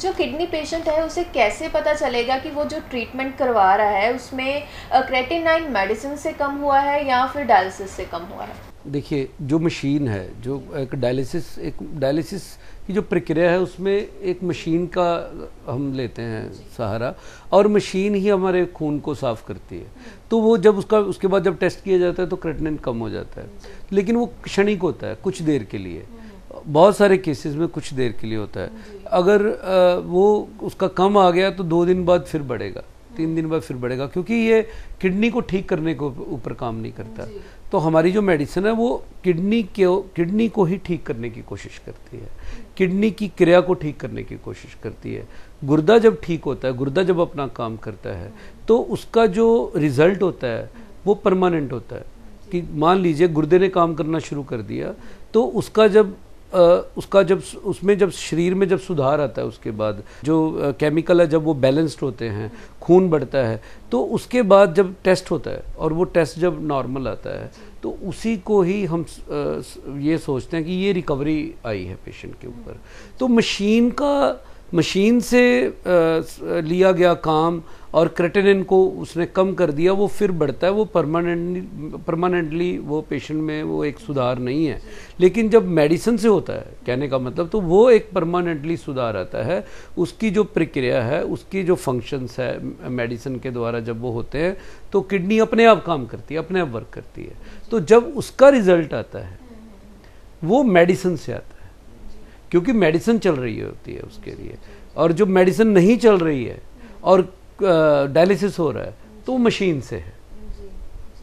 जो kidney patient है उसे कैसे पता चलेगा कि वो जो ट्रीटमेंट करवा रहा है उसमें क्रेटिनाइन मेडिसिन से कम हुआ है या फिर डायलिसिस से कम हुआ है? देखिए, जो मशीन है, जो एक डायलिसिस की जो प्रक्रिया है, उसमें एक मशीन का हम लेते हैं सहारा, और मशीन ही हमारे खून को साफ़ करती है। तो वो जब उसके बाद जब टेस्ट किया जाता है तो क्रेटिनिन कम हो जाता है, लेकिन वो क्षणिक होता है, कुछ देर के लिए। बहुत सारे केसेस में कुछ देर के लिए होता है। अगर वो उसका कम आ गया तो 2 दिन बाद फिर बढ़ेगा, 3 दिन बाद फिर बढ़ेगा, क्योंकि ये किडनी को ठीक करने के ऊपर काम नहीं करता। तो हमारी जो मेडिसिन है वो किडनी को ही ठीक करने की कोशिश करती है, किडनी की क्रिया को ठीक करने की कोशिश करती है। गुर्दा जब ठीक होता है, गुर्दा जब अपना काम करता है, तो उसका जो रिजल्ट होता है वो परमानेंट होता है। कि मान लीजिए गुर्दे ने काम करना शुरू कर दिया, तो उसका जब उसमें जब शरीर में जब सुधार आता है, उसके बाद जो केमिकल है जब वो बैलेंस्ड होते हैं, खून बढ़ता है, तो उसके बाद जब टेस्ट होता है और वो टेस्ट जब नॉर्मल आता है, तो उसी को ही हम ये सोचते हैं कि ये रिकवरी आई है पेशेंट के ऊपर। तो मशीन से लिया गया काम और क्रेटिनिन को उसने कम कर दिया, वो फिर बढ़ता है, वो परमानेंटली वो पेशेंट में वो एक सुधार नहीं है। लेकिन जब मेडिसिन से होता है, कहने का मतलब, तो वो एक परमानेंटली सुधार आता है। उसकी जो प्रक्रिया है, उसकी जो फंक्शंस है मेडिसिन के द्वारा जब वो होते हैं, तो किडनी अपने आप काम करती है, अपने आप वर्क करती है। तो जब उसका रिजल्ट आता है वो मेडिसिन से आता है, क्योंकि मेडिसिन चल रही होती है उसके लिए। और जो मेडिसिन नहीं चल रही है और डायलिसिस हो रहा है, तो मशीन से है।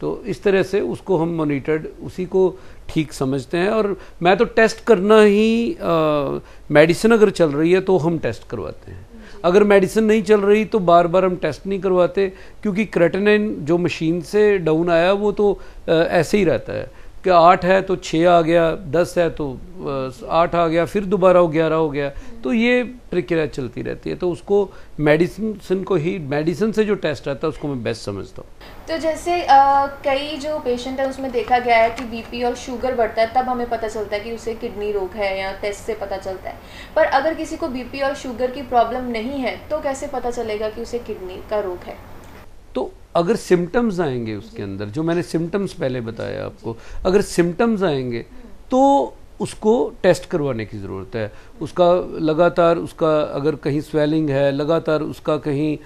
तो इस तरह से उसको हम मॉनिटर्ड, उसी को ठीक समझते हैं। और मैं तो टेस्ट करना ही, मेडिसिन अगर चल रही है तो हम टेस्ट करवाते हैं। अगर मेडिसिन नहीं चल रही तो बार बार हम टेस्ट नहीं करवाते, क्योंकि क्रेटिनिन जो मशीन से डाउन आया वो तो ऐसे ही रहता है कि 8 है तो 6 आ गया, 10 है तो 8 आ गया, फिर दोबारा 11 हो गया। तो ये प्रक्रिया चलती रहती है। तो उसको मेडिसिन से जो टेस्ट आता है उसको मैं बेस्ट समझता हूँ। तो जैसे कई जो पेशेंट है उसमें देखा गया है कि बीपी और शुगर बढ़ता है, तब हमें पता चलता है कि उसे किडनी रोग है, या टेस्ट से पता चलता है। पर अगर किसी को बीपी और शुगर की प्रॉब्लम नहीं है तो कैसे पता चलेगा कि उसे किडनी का रोग है? तो अगर सिम्टम्स आएंगे उसके अंदर, जो मैंने सिम्टम्स पहले बताया आपको, अगर सिम्टम्स आएंगे तो उसको टेस्ट करवाने की ज़रूरत है। उसका लगातार, उसका अगर कहीं स्वेलिंग है, लगातार उसका कहीं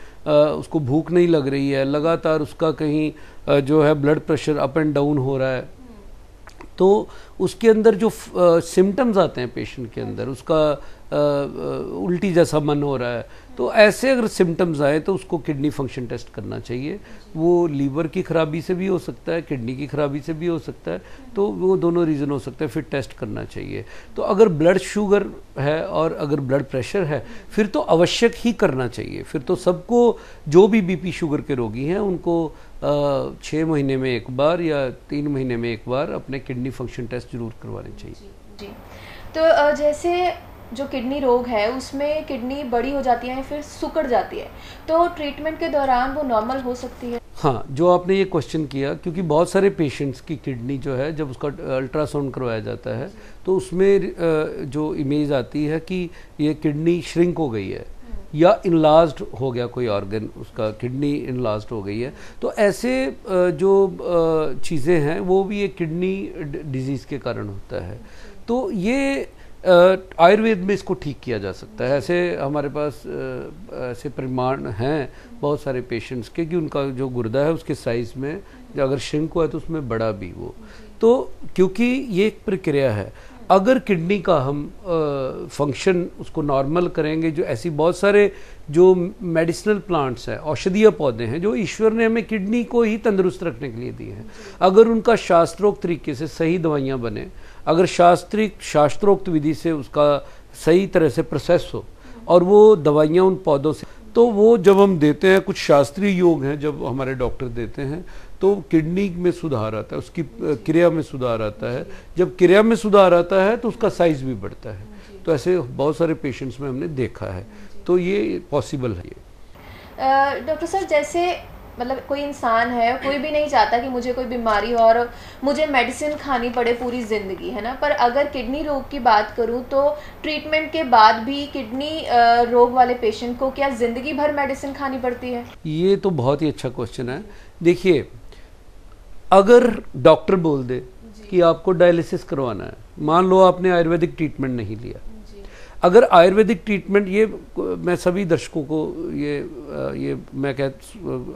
उसको भूख नहीं लग रही है, लगातार उसका कहीं जो है blood pressure up and down हो रहा है, तो उसके अंदर जो सिम्टम्स आते हैं पेशेंट के अंदर, उसका उल्टी जैसा मन हो रहा है, तो ऐसे अगर सिम्टम्स आए तो उसको किडनी फंक्शन टेस्ट करना चाहिए। वो लीवर की खराबी से भी हो सकता है, किडनी की खराबी से भी हो सकता है, तो वो दोनों रीज़न हो सकता है, फिर टेस्ट करना चाहिए। तो अगर ब्लड शुगर है और अगर ब्लड प्रेशर है, फिर तो आवश्यक ही करना चाहिए। फिर तो सबको, जो भी बीपी शुगर के रोगी हैं, उनको 6 महीने में एक बार या 3 महीने में एक बार अपने किडनी फंक्शन टेस्ट जरूर करवाने चाहिए। जी। तो जैसे जो किडनी रोग है उसमें किडनी बड़ी हो जाती है, फिर सिकुड़ जाती है, तो ट्रीटमेंट के दौरान वो नॉर्मल हो सकती है? हाँ, जो आपने ये क्वेश्चन किया, क्योंकि बहुत सारे पेशेंट्स की किडनी जो है, जब उसका अल्ट्रासाउंड करवाया जाता है तो उसमें जो इमेज आती है कि ये किडनी श्रिंक हो गई है या इनलार्ज्ड हो गया कोई ऑर्गन, उसका किडनी इनलार्ज्ड हो गई है। तो ऐसे जो चीज़ें हैं वो भी एक किडनी डिजीज़ के कारण होता है। तो ये आयुर्वेद में इसको ठीक किया जा सकता है। ऐसे हमारे पास ऐसे प्रमाण हैं बहुत सारे पेशेंट्स के कि उनका जो गुर्दा है उसके साइज़ में अगर श्रिंक हुआ है तो उसमें बड़ा भी वो, तो क्योंकि ये एक प्रक्रिया है। अगर किडनी का हम फंक्शन उसको नॉर्मल करेंगे, जो ऐसी बहुत सारे जो मेडिसिनल प्लांट्स हैं, औषधीय पौधे हैं, जो ईश्वर ने हमें किडनी को ही तंदुरुस्त रखने के लिए दिए हैं, अगर उनका शास्त्रोक्त तरीके से सही दवाइयाँ बने, अगर शास्त्रोक्त विधि से उसका सही तरह से प्रोसेस हो और वो दवाइयाँ उन पौधों से, तो वो जब हम देते हैं, कुछ शास्त्रीय योग हैं जब हमारे डॉक्टर देते हैं, तो किडनी में सुधार आता है, उसकी क्रिया में सुधार आता है। जब क्रिया में सुधार आता है तो उसका साइज भी बढ़ता है। तो ऐसे बहुत सारे पेशेंट्स में हमने देखा है, तो ये पॉसिबल है। डॉक्टर सर, जैसे मतलब कोई इंसान है, कोई भी नहीं चाहता कि मुझे कोई बीमारी हो और मुझे मेडिसिन खानी पड़े पूरी ज़िंदगी, है ना। पर अगर किडनी रोग की बात करूं तो ट्रीटमेंट के बाद भी किडनी रोग वाले पेशेंट को क्या ज़िंदगी भर मेडिसिन खानी पड़ती है? ये तो बहुत ही अच्छा क्वेश्चन है। देखिए, अगर डॉक्टर बोल दे कि आपको डायलिसिस करवाना है, मान लो आपने आयुर्वेदिक ट्रीटमेंट नहीं लिया, अगर आयुर्वेदिक ट्रीटमेंट, ये मैं सभी दर्शकों को ये मैं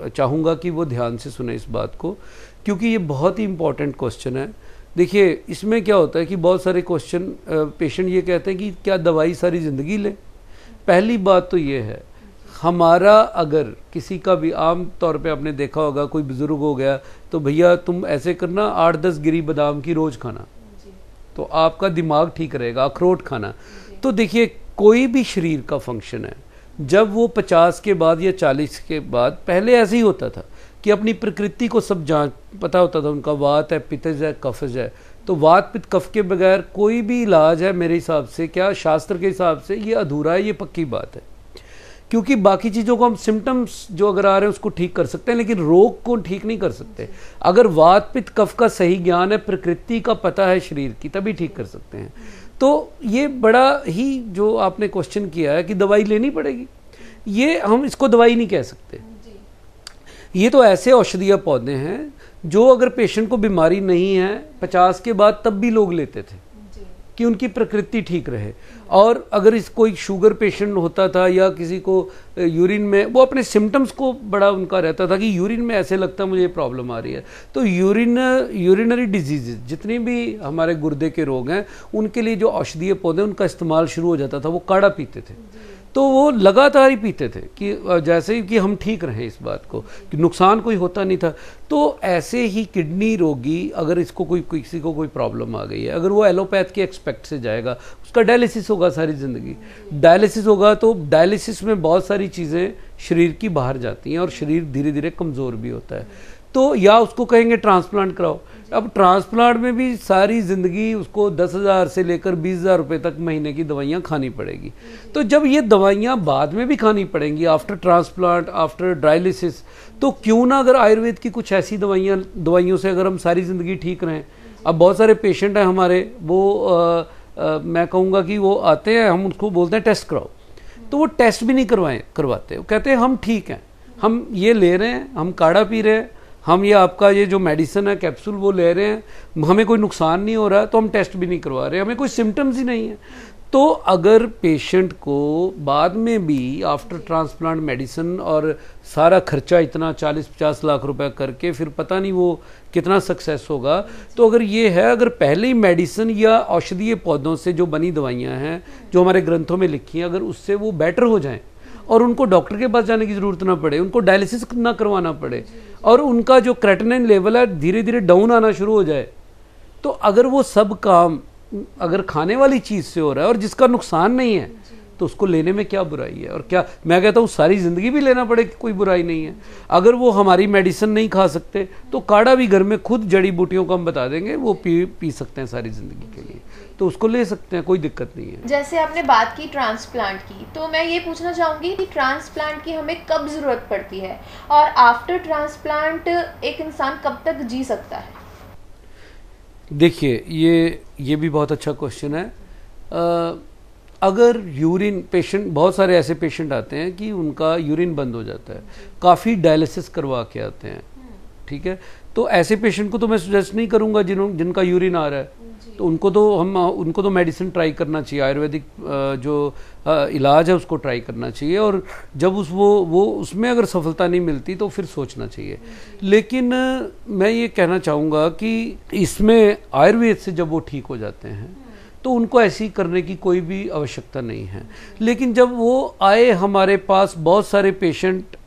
चाहूँगा कि वो ध्यान से सुने इस बात को, क्योंकि ये बहुत ही इम्पोर्टेंट क्वेश्चन है। देखिए, इसमें क्या होता है कि बहुत सारे क्वेश्चन पेशेंट ये कहते हैं कि क्या दवाई सारी ज़िंदगी ले। पहली बात तो ये है, हमारा अगर किसी का भी, आम तौर पे आपने देखा होगा कोई बुज़ुर्ग हो गया तो भैया तुम ऐसे करना 8-10 गिरी बादाम की रोज़ खाना, तो आपका दिमाग ठीक रहेगा। अखरोट खाना। तो देखिए, कोई भी शरीर का फंक्शन है, जब वो 50 के बाद या 40 के बाद, पहले ऐसे ही होता था कि अपनी प्रकृति को सब जान पता होता था, उनका वात है, पित्तज है, कफज है। तो वात पित्त कफ के बगैर कोई भी इलाज है मेरे हिसाब से, क्या शास्त्र के हिसाब से, ये अधूरा है, ये पक्की बात है। क्योंकि बाकी चीज़ों को हम सिम्टम्स जो अगर आ रहे हैं उसको ठीक कर सकते हैं, लेकिन रोग को ठीक नहीं कर सकते। अगर वात पित्त कफ का सही ज्ञान है, प्रकृति का पता है शरीर की, तभी ठीक कर सकते हैं। तो ये बड़ा ही जो आपने क्वेश्चन किया है कि दवाई लेनी पड़ेगी, ये हम इसको दवाई नहीं कह सकते। ये तो ऐसे औषधीय पौधे हैं जो अगर पेशेंट को बीमारी नहीं है 50 के बाद तब भी लोग लेते थे कि उनकी प्रकृति ठीक रहे। और अगर इस कोई शुगर पेशेंट होता था या किसी को यूरिन में, वो अपने सिम्टम्स को बड़ा उनका रहता था कि यूरिन में ऐसे लगता है मुझे प्रॉब्लम आ रही है, तो यूरिनरी डिजीज़ जितनी भी हमारे गुर्दे के रोग हैं उनके लिए जो औषधीय पौधे उनका इस्तेमाल शुरू हो जाता था। वो काढ़ा पीते थे, तो वो लगातार ही पीते थे कि जैसे ही कि हम ठीक रहें, इस बात को कि नुकसान कोई होता नहीं था। तो ऐसे ही किडनी रोगी, अगर इसको किसी को कोई प्रॉब्लम आ गई है, अगर वो एलोपैथ के एक्सपेक्ट से जाएगा, उसका डायलिसिस होगा सारी ज़िंदगी। डायलिसिस होगा तो डायलिसिस में बहुत सारी चीज़ें शरीर की बाहर जाती हैं और शरीर धीरे धीरे कमज़ोर भी होता है। तो या उसको कहेंगे ट्रांसप्लांट कराओ। अब ट्रांसप्लांट में भी सारी ज़िंदगी उसको 10,000 से लेकर 20,000 रुपये तक महीने की दवाइयाँ खानी पड़ेगी। तो जब ये दवाइयाँ बाद में भी खानी पड़ेंगी, आफ्टर ट्रांसप्लांट, आफ्टर डायलिसिस, तो क्यों ना अगर आयुर्वेद की कुछ ऐसी दवाइयों से अगर हम सारी ज़िंदगी ठीक रहें। अब बहुत सारे पेशेंट हैं हमारे, वो मैं कहूँगा कि वो आते हैं, हम उसको बोलते हैं टेस्ट कराओ, तो वो टेस्ट भी नहीं करवाते। वो कहते हैं हम ठीक हैं, हम ये ले रहे हैं, हम काढ़ा पी रहे हैं, हम ये आपका ये जो मेडिसिन है कैप्सूल वो ले रहे हैं, हमें कोई नुकसान नहीं हो रहा है, तो हम टेस्ट भी नहीं करवा रहे, हमें कोई सिम्टम्स ही नहीं है। तो अगर पेशेंट को बाद में भी आफ्टर ट्रांसप्लांट मेडिसिन और सारा खर्चा इतना 40-50 लाख रुपए करके फिर पता नहीं वो कितना सक्सेस होगा, तो अगर ये है, अगर पहले ही मेडिसिन या औषधीय पौधों से जो बनी दवाइयाँ हैं जो हमारे ग्रंथों में लिखी हैं, अगर उससे वो बेटर हो जाएं और उनको डॉक्टर के पास जाने की ज़रूरत ना पड़े, उनको डायलिसिस ना करवाना पड़े, और उनका जो क्रेटिनिन लेवल है धीरे धीरे डाउन आना शुरू हो जाए, तो अगर वो सब काम अगर खाने वाली चीज़ से हो रहा है और जिसका नुकसान नहीं है, तो उसको लेने में क्या बुराई है। और क्या मैं कहता हूँ सारी ज़िंदगी भी लेना पड़े, कोई बुराई नहीं है। अगर वो हमारी मेडिसिन नहीं खा सकते तो काढ़ा भी घर में खुद जड़ी बूटियों को हम बता देंगे, वो पी सकते हैं सारी ज़िंदगी के लिए, तो उसको ले सकते हैं, कोई दिक्कत नहीं है। जैसे आपने बात की ट्रांसप्लांट की, तो मैं ये पूछना चाहूँगी कि ट्रांसप्लांट की हमें कब ज़रूरत पड़ती है और आफ्टर ट्रांसप्लांट एक इंसान कब तक जी सकता है? देखिए, ये भी बहुत अच्छा क्वेश्चन है। अगर यूरिन पेशेंट, बहुत सारे ऐसे पेशेंट आते हैं कि उनका यूरिन बंद हो जाता है, काफ़ी डायलिसिस करवा के आते हैं, ठीक है, तो ऐसे पेशेंट को तो मैं सजेस्ट नहीं करूंगा जिनका यूरिन आ रहा है, तो उनको तो मेडिसिन ट्राई करना चाहिए, आयुर्वेदिक जो इलाज है उसको ट्राई करना चाहिए, और जब वो उसमें अगर सफलता नहीं मिलती तो फिर सोचना चाहिए। लेकिन मैं ये कहना चाहूँगा कि इसमें आयुर्वेद से जब वो ठीक हो जाते हैं तो उनको ऐसी करने की कोई भी आवश्यकता नहीं है। लेकिन जब वो आए, हमारे पास बहुत सारे पेशेंट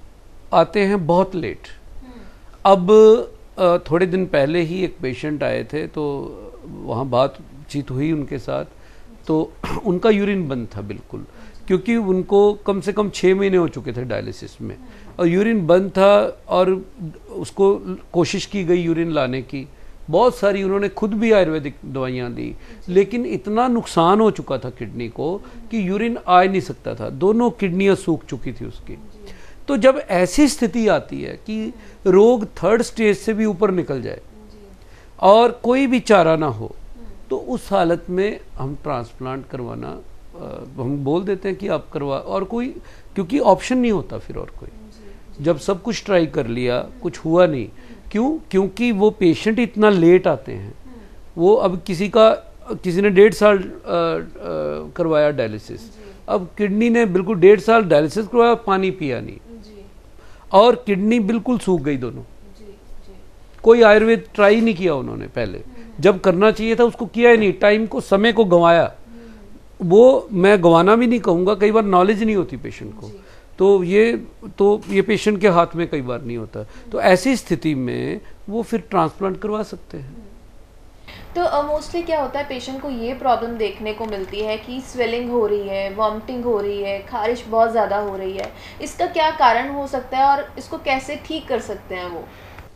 आते हैं बहुत लेट। अब थोड़े दिन पहले ही एक पेशेंट आए थे, तो वहाँ बातचीत हुई उनके साथ, तो उनका यूरिन बंद था बिल्कुल, क्योंकि उनको कम से कम 6 महीने हो चुके थे डायलिसिस में, और यूरिन बंद था, और उसको कोशिश की गई यूरिन लाने की, बहुत सारी उन्होंने खुद भी आयुर्वेदिक दवाइयाँ दी, लेकिन इतना नुकसान हो चुका था किडनी को कि यूरिन आ ही नहीं सकता था, दोनों किडनियाँ सूख चुकी थी उसकी। तो जब ऐसी स्थिति आती है कि रोग 3rd स्टेज से भी ऊपर निकल जाए और कोई भी चारा ना हो, तो उस हालत में हम ट्रांसप्लांट करवाना हम बोल देते हैं कि आप करवा, और कोई क्योंकि ऑप्शन नहीं होता फिर और कोई। जब सब कुछ ट्राई कर लिया कुछ हुआ नहीं, क्योंकि वो पेशेंट इतना लेट आते हैं। वो अब किसी ने 1.5 साल करवाया डायलिसिस, अब किडनी ने बिल्कुल 1.5 साल डायलिसिस करवाया, पानी पिया नहीं और किडनी बिल्कुल सूख गई दोनों। कोई आयुर्वेद ट्राई नहीं किया उन्होंने पहले, जब करना चाहिए था उसको किया ही नहीं, टाइम को समय को गंवाया। वो मैं गंवाना भी नहीं कहूँगा, कई बार नॉलेज नहीं होती पेशेंट को, तो ये पेशेंट के हाथ में कई बार नहीं होता। तो ऐसी स्थिति में वो फिर ट्रांसप्लांट करवा सकते हैं। तो मोस्टली क्या होता है, पेशेंट को ये प्रॉब्लम देखने को मिलती है कि स्वेलिंग हो रही है, वॉमिटिंग हो रही है, खारिश बहुत ज़्यादा हो रही है। इसका क्या कारण हो सकता है और इसको कैसे ठीक कर सकते हैं वो?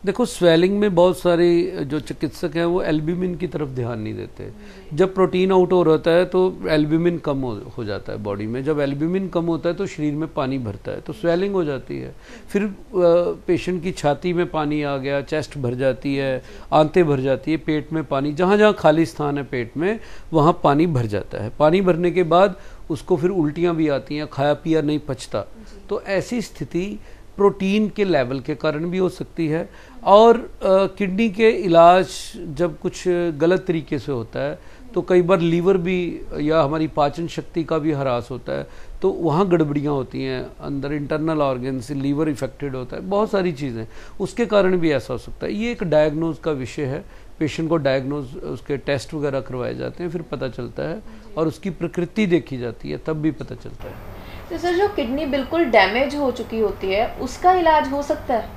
देखो, स्वेलिंग में बहुत सारे जो चिकित्सक हैं वो एल्ब्यूमिन की तरफ ध्यान नहीं देते। जब प्रोटीन आउट हो रहता है तो एल्ब्यूमिन कम हो जाता है बॉडी में। जब एल्ब्यूमिन कम होता है तो शरीर में पानी भरता है, तो स्वेलिंग हो जाती है। फिर पेशेंट की छाती में पानी आ गया, चेस्ट भर जाती है, आंतें भर जाती है, पेट में पानी, जहाँ जहाँ खाली स्थान है पेट में वहाँ पानी भर जाता है। पानी भरने के बाद उसको फिर उल्टियाँ भी आती हैं, खाया पिया नहीं पचता। तो ऐसी स्थिति प्रोटीन के लेवल के कारण भी हो सकती है। और किडनी के इलाज जब कुछ गलत तरीके से होता है तो कई बार लीवर भी या हमारी पाचन शक्ति का भी ह्रास होता है, तो वहाँ गड़बड़ियाँ होती हैं, अंदर इंटरनल ऑर्गन से लीवर इफेक्टेड होता है, बहुत सारी चीज़ें, उसके कारण भी ऐसा हो सकता है। ये एक डायग्नोज का विषय है। पेशेंट को डायग्नोज, उसके टेस्ट वगैरह करवाए जाते हैं, फिर पता चलता है और उसकी प्रकृति देखी जाती है, तब भी पता चलता है। तो सर, जो किडनी बिल्कुल डैमेज हो चुकी होती है उसका इलाज हो सकता है?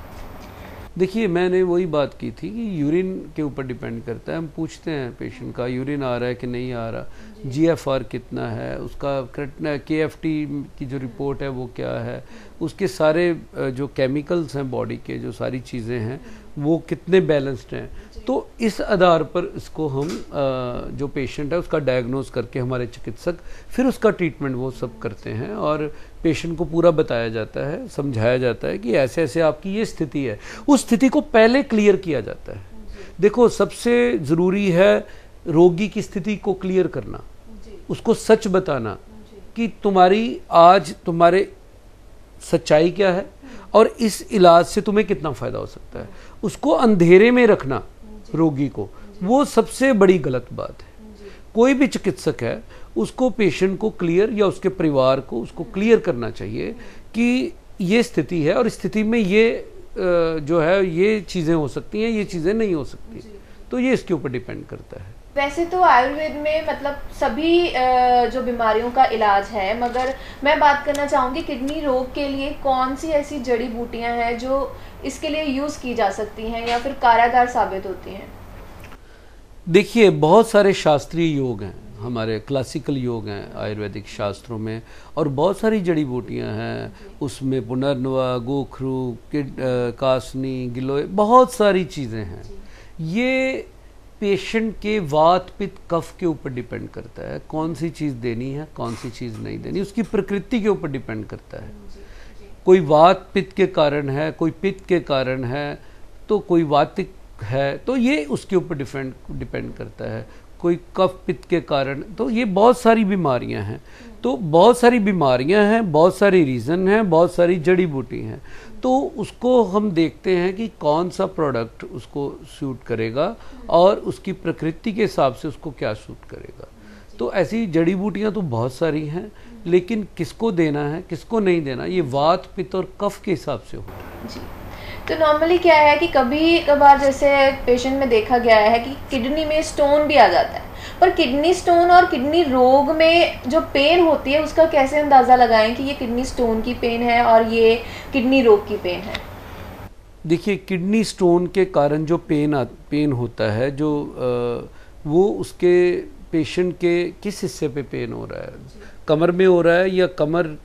देखिए, मैंने वही बात की थी कि यूरिन के ऊपर डिपेंड करता है। हम पूछते हैं पेशेंट का यूरिन आ रहा है कि नहीं आ रहा, GFR कितना है, उसका KFT की जो रिपोर्ट है वो क्या है, उसके सारे जो केमिकल्स हैं बॉडी के, जो सारी चीज़ें हैं वो कितने बैलेंस्ड हैं। तो इस आधार पर इसको हम जो पेशेंट है उसका डायग्नोज करके हमारे चिकित्सक फिर उसका ट्रीटमेंट वो सब करते हैं और पेशेंट को पूरा बताया जाता है, समझाया जाता है कि ऐसे ऐसे आपकी ये स्थिति है। उस स्थिति को पहले क्लियर किया जाता है। देखो, सबसे ज़रूरी है रोगी की स्थिति को क्लियर करना, उसको सच बताना कि तुम्हारे सच्चाई क्या है और इस इलाज से तुम्हें कितना फ़ायदा हो सकता है। उसको अंधेरे में रखना रोगी को, वो सबसे बड़ी गलत बात है। कोई भी चिकित्सक है उसको पेशेंट को क्लियर या उसके परिवार को उसको क्लियर करना चाहिए कि ये स्थिति है और स्थिति में ये जो है ये चीज़ें हो सकती हैं, ये चीज़ें नहीं हो सकती। तो ये इसके ऊपर डिपेंड करता है। वैसे तो आयुर्वेद में मतलब सभी जो बीमारियों का इलाज है, मगर मैं बात करना चाहूँगी किडनी रोग के लिए कौन सी ऐसी जड़ी बूटियाँ हैं जो इसके लिए यूज़ की जा सकती हैं या फिर कारगर साबित होती हैं? देखिए, बहुत सारे शास्त्रीय योग हैं, हमारे क्लासिकल योग हैं आयुर्वेदिक शास्त्रों में, और बहुत सारी जड़ी बूटियाँ हैं उसमें, पुनर्नवा, गोखरू, कासनी, गिलोय, बहुत सारी चीज़ें हैं। ये पेशेंट के वात पित्त कफ के ऊपर डिपेंड करता है, कौन सी चीज़ देनी है कौन सी चीज़ नहीं देनी, उसकी प्रकृति के ऊपर डिपेंड करता है। कोई वात पित्त के कारण है, कोई पित्त के कारण है, तो कोई वातिक है, तो ये उसके ऊपर डिपेंड करता है। कोई कफ पित्त के कारण, तो ये बहुत सारी बीमारियां हैं। तो बहुत सारी बीमारियां हैं, बहुत सारी रीज़न हैं, बहुत सारी जड़ी बूटी हैं। तो उसको हम देखते हैं कि कौन सा प्रोडक्ट उसको सूट करेगा और उसकी प्रकृति के हिसाब से उसको क्या सूट करेगा। तो ऐसी जड़ी बूटियां तो बहुत सारी हैं, लेकिन किसको देना है किसको नहीं देना, ये वात पित्त और कफ के हिसाब से होता है। जी। तो नॉर्मली क्या है कि कभी कभार जैसे पेशेंट में देखा गया है कि किडनी में स्टोन भी आ जाता है, पर किडनी स्टोन और किडनी रोग में जो पेन होती है उसका कैसे अंदाज़ा लगाएं कि ये किडनी स्टोन की पेन है और ये किडनी रोग की पेन है? देखिए, किडनी स्टोन के कारण जो पेन होता है, जो वो उसके पेशेंट के किस हिस्से पे पेन हो रहा है, कमर में हो रहा है या कमर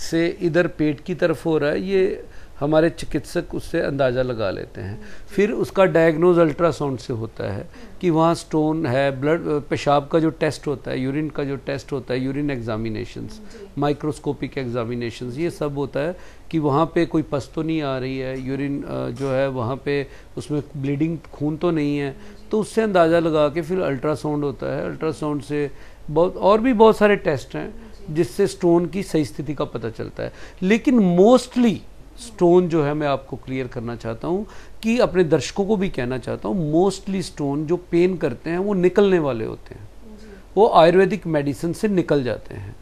से इधर पेट की तरफ हो रहा है, ये हमारे चिकित्सक उससे अंदाज़ा लगा लेते हैं। फिर उसका डायग्नोज अल्ट्रासाउंड से होता है कि वहाँ स्टोन है, ब्लड पेशाब का जो टेस्ट होता है, यूरिन का जो टेस्ट होता है, यूरिन एग्जामिनेशंस, माइक्रोस्कोपिक एग्जामिनेशंस, ये सब होता है कि वहाँ पे कोई पस तो नहीं आ रही है, यूरिन जो है वहाँ पे उसमें ब्लीडिंग खून तो नहीं है, तो उससे अंदाज़ा लगा के फिर अल्ट्रासाउंड होता है। अल्ट्रासाउंड से बहुत सारे टेस्ट हैं जिससे स्टोन की सही स्थिति का पता चलता है। लेकिन मोस्टली स्टोन जो है, मैं आपको क्लियर करना चाहता हूँ कि अपने दर्शकों को भी कहना चाहता हूँ, मोस्टली स्टोन जो पेन करते हैं वो निकलने वाले होते हैं, वो आयुर्वेदिक मेडिसिन से निकल जाते हैं,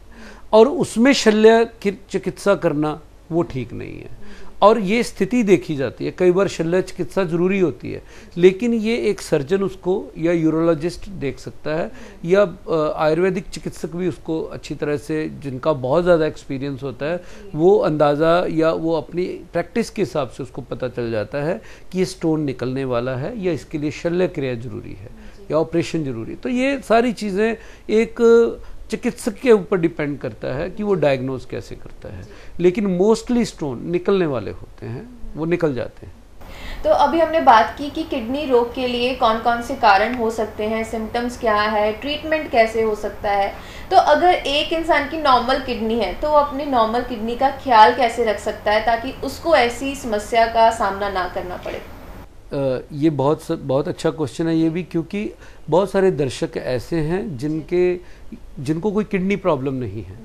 और उसमें शल्य चिकित्सा करना वो ठीक नहीं है। और ये स्थिति देखी जाती है, कई बार शल्य चिकित्सा जरूरी होती है, लेकिन ये एक सर्जन उसको या यूरोलॉजिस्ट देख सकता है, या आयुर्वेदिक चिकित्सक भी उसको अच्छी तरह से, जिनका बहुत ज़्यादा एक्सपीरियंस होता है, वो अंदाज़ा या वो अपनी प्रैक्टिस के हिसाब से उसको पता चल जाता है कि ये स्टोन निकलने वाला है या इसके लिए शल्य क्रिया जरूरी है या ऑपरेशन जरूरी। तो ये सारी चीज़ें एक चिकित्सक के ऊपर डिपेंड करता है कि वो डायग्नोज कैसे करता है, लेकिन मोस्टली स्टोन निकलने वाले होते हैं, वो निकल जाते हैं। तो अभी हमने बात की कि किडनी रोग के लिए कौन कौन से कारण हो सकते हैं, सिम्टम्स क्या है, ट्रीटमेंट कैसे हो सकता है। तो अगर एक इंसान की नॉर्मल किडनी है तो वो अपनी नॉर्मल किडनी का ख्याल कैसे रख सकता है ताकि उसको ऐसी समस्या का सामना ना करना पड़े? ये बहुत अच्छा क्वेश्चन है ये भी, क्योंकि बहुत सारे दर्शक ऐसे हैं जिनको कोई किडनी प्रॉब्लम नहीं है,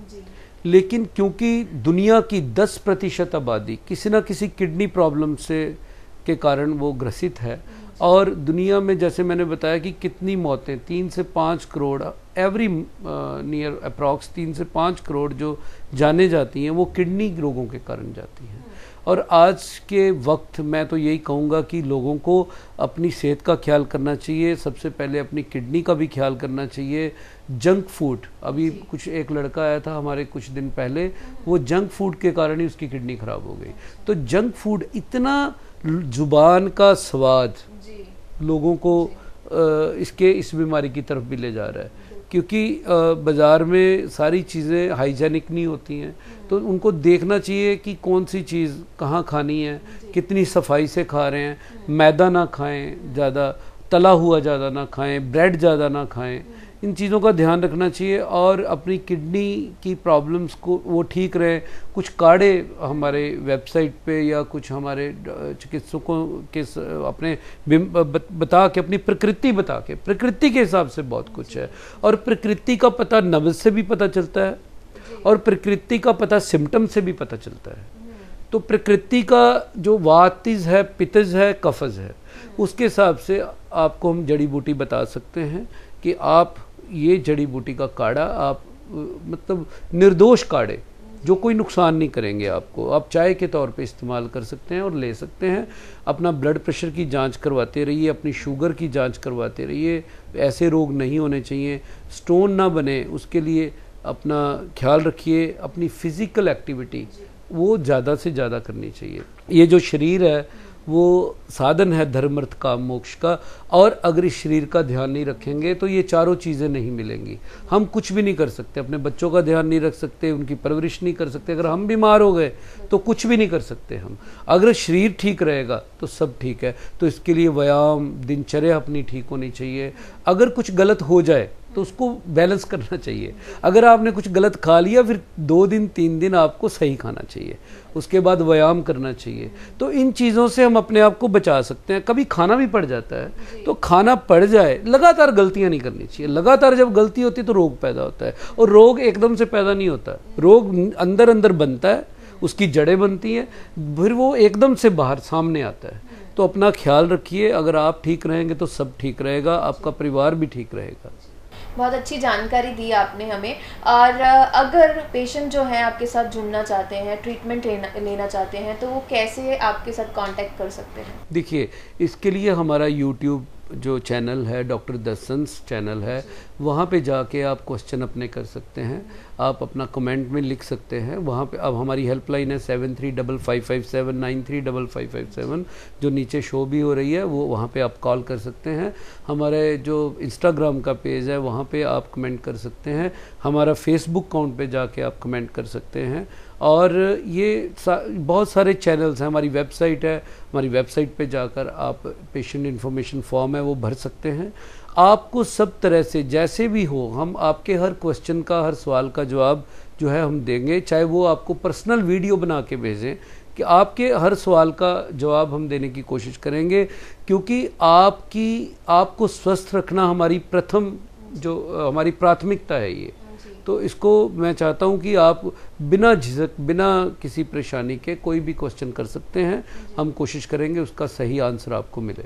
लेकिन क्योंकि दुनिया की 10% आबादी किसी ना किसी किडनी प्रॉब्लम से के कारण वो ग्रसित है, और दुनिया में जैसे मैंने बताया कि कितनी मौतें, 3 से 5 करोड़ एवरी नियर अप्रॉक्स 3 से 5 करोड़ जो जाने जाती हैं वो किडनी रोगों के कारण जाती हैं। और आज के वक्त मैं तो यही कहूँगा कि लोगों को अपनी सेहत का ख्याल करना चाहिए, सबसे पहले अपनी किडनी का भी ख्याल करना चाहिए। जंक फूड, अभी कुछ एक लड़का आया था हमारे कुछ दिन पहले, वो जंक फूड के कारण ही उसकी किडनी खराब हो गई। तो जंक फूड इतना जुबान का स्वाद लोगों को इस बीमारी की तरफ भी ले जा रहा है, क्योंकि बाज़ार में सारी चीज़ें हाइजेनिक नहीं होती हैं, तो उनको देखना चाहिए कि कौन सी चीज़ कहाँ खानी है, कितनी सफाई से खा रहे हैं। मैदा ना खाएं ज़्यादा, तला हुआ ज़्यादा ना खाएं, ब्रेड ज़्यादा ना खाएं, इन चीज़ों का ध्यान रखना चाहिए। और अपनी किडनी की प्रॉब्लम्स को वो ठीक रहे। कुछ काढ़े हमारे वेबसाइट पे या कुछ हमारे चिकित्सकों के अपने बता के, अपनी प्रकृति बता के, प्रकृति के हिसाब से बहुत कुछ है, और प्रकृति का पता नब्ज़ से भी पता चलता है, और प्रकृति का पता सिम्टम से भी पता चलता है। तो प्रकृति का जो वातिज है, पित्तज है, कफज है, उसके हिसाब से आपको हम जड़ी बूटी बता सकते हैं कि आप ये जड़ी बूटी का काढ़ा आप मतलब निर्दोष काढ़े जो कोई नुकसान नहीं करेंगे आपको, आप चाय के तौर पे इस्तेमाल कर सकते हैं और ले सकते हैं। अपना ब्लड प्रेशर की जांच करवाते रहिए, अपनी शुगर की जांच करवाते रहिए, ऐसे रोग नहीं होने चाहिए, स्टोन ना बने उसके लिए अपना ख्याल रखिए। अपनी फिज़िकल एक्टिविटी वो ज़्यादा से ज़्यादा करनी चाहिए। ये जो शरीर है वो साधन है धर्म अर्थ काम मोक्ष का, और अगर इस शरीर का ध्यान नहीं रखेंगे तो ये चारों चीज़ें नहीं मिलेंगी। हम कुछ भी नहीं कर सकते, अपने बच्चों का ध्यान नहीं रख सकते, उनकी परवरिश नहीं कर सकते। अगर हम बीमार हो गए तो कुछ भी नहीं कर सकते हम। अगर शरीर ठीक रहेगा तो सब ठीक है। तो इसके लिए व्यायाम, दिनचर्या अपनी ठीक होनी चाहिए। अगर कुछ गलत हो जाए तो उसको बैलेंस करना चाहिए। अगर आपने कुछ गलत खा लिया, फिर 2 दिन 3 दिन आपको सही खाना चाहिए, उसके बाद व्यायाम करना चाहिए। तो इन चीज़ों से हम अपने आप को बचा सकते हैं। कभी खाना भी पड़ जाता है तो खाना पड़ जाए, लगातार गलतियां नहीं करनी चाहिए। लगातार जब गलती होती है तो रोग पैदा होता है, और रोग एकदम से पैदा नहीं होता, रोग अंदर अंदर बनता है, उसकी जड़ें बनती हैं, फिर वो एकदम से बाहर सामने आता है। तो अपना ख्याल रखिए, अगर आप ठीक रहेंगे तो सब ठीक रहेगा, आपका परिवार भी ठीक रहेगा। बहुत अच्छी जानकारी दी आपने हमें। और अगर पेशेंट जो है आपके साथ जुड़ना चाहते हैं, ट्रीटमेंट लेना चाहते हैं, तो वो कैसे आपके साथ कांटेक्ट कर सकते हैं? देखिए, इसके लिए हमारा यूट्यूब जो चैनल है, डॉक्टर दर्शंस चैनल है, वहाँ पे जाके आप क्वेश्चन अपने कर सकते हैं, आप अपना कमेंट में लिख सकते हैं। वहाँ पे अब हमारी हेल्पलाइन है 735557935557, जो नीचे शो भी हो रही है, वो वहाँ पे आप कॉल कर सकते हैं। हमारे जो इंस्टाग्राम का पेज है वहाँ पे आप कमेंट कर सकते हैं। हमारा फेसबुक अकाउंट पे जाके आप कमेंट कर सकते हैं। और ये बहुत सारे चैनल्स हैं, हमारी वेबसाइट है, हमारी वेबसाइट पे जाकर आप पेशेंट इन्फॉर्मेशन फॉर्म है वो भर सकते हैं। आपको सब तरह से जैसे भी हो, हम आपके हर क्वेश्चन का, हर सवाल का जवाब जो है हम देंगे, चाहे वो आपको पर्सनल वीडियो बना के भेजें कि आपके हर सवाल का जवाब हम देने की कोशिश करेंगे, क्योंकि आपको स्वस्थ रखना हमारी हमारी प्राथमिकता है ये। तो इसको मैं चाहता हूँ कि आप बिना झिझक, बिना किसी परेशानी के कोई भी क्वेश्चन कर सकते हैं, हम कोशिश करेंगे उसका सही आंसर आपको मिले।